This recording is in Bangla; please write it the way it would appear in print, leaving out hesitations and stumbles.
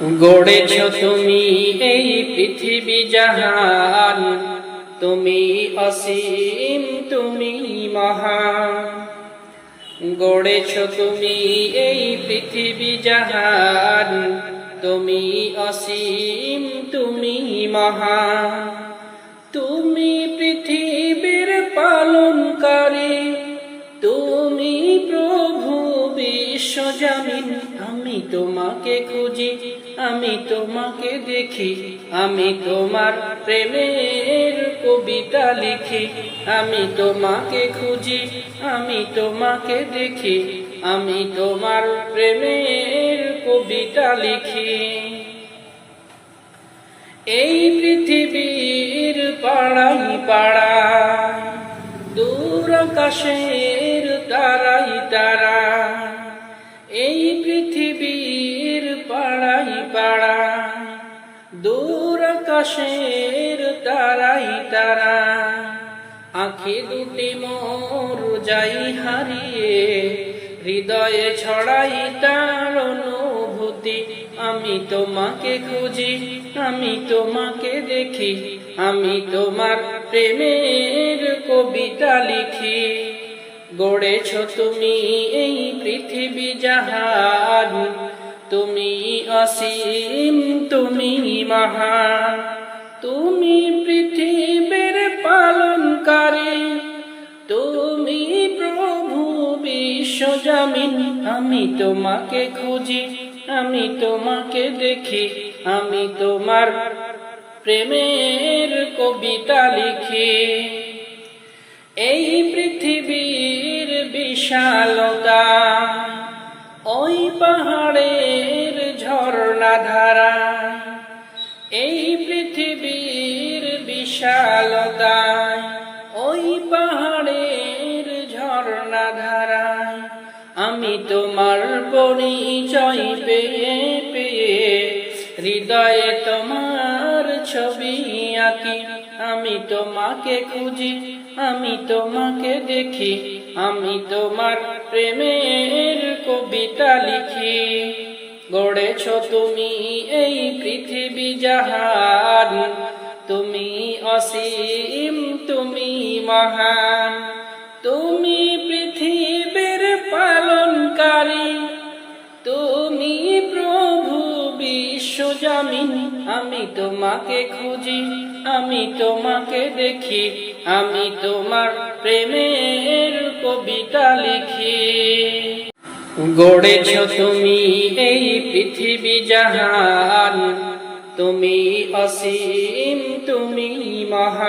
গড়েছ তুমি এই পৃথিবী জাহান, তুমি অসীম তুমি মহান। গড়েছ তুমি এই পৃথিবী জাহান, তুমি অসীম তুমি মহান। তুমি পৃথিবীর পালনকারী, তুমি প্রভু বিশ্বজামিন। আমি তোমাকে খুঁজি, আমি তোমাকে দেখি, আমি তোমার প্রেমের কবিতা লিখি। আমি তোমাকে খুঁজি, আমি তোমাকে দেখি, আমি তোমার প্রেমের কবিতা লিখি। এই পৃথিবীর পাড়াই পাড়ায়, দূর আকাশের তারাই তারা। এই পৃথিবীর পাড়াই পাড়ায়, দূর আকাশের তারাই তারা। আঁখি দুটি মোর যাই হারিয়ে, হৃদয়ে ছড়াই তার অনুভূতি। আমি তোমাকে খুঁজি, আমি তোমাকে দেখি, আমি তোমার প্রেমের কবিতা লিখি। গড়েছ তুমি এই পৃথিবী জাহান, তুমি অসীম তুমি মহান। তুমি পৃথিবীর পালনকারী, তুমি প্রভু বিশ্বজামিন। আমি তোমাকে খুঁজি, আমি তোমাকে দেখি, আমি তোমার প্রেমের কবিতা লিখি। এই পৃথিবীর বিশালতা, ওই পাহাড়ের ঝর্ণা ধারা। এই পৃথিবীর বিশালতা, ওই পাহাড়ের ঝর্ণা ধারায়। আমি তোমার পরিচয় পেয়ে পেয়ে, হৃদয়ে তোমার ছবি আঁকি। আমি তোমাকে খুঁজি, আমি তোমাকে দেখি, আমি তোমার প্রেমের কবিতা লিখি। গড়েছ তুমি এই পৃথিবী জাহান, তুমি অসীম তুমি মহান। তুমি পৃথিবীর পালনকারী, তুমি প্রভু বিশ্বজামিন। আমি তোমাকে খুঁজি, আমি তোমাকে দেখি, আমি তোমার প্রেমের কবিতা লিখি। গড়েছ তুমি এই পৃথিবী জাহান, তুমি অসীম তুমি মহান।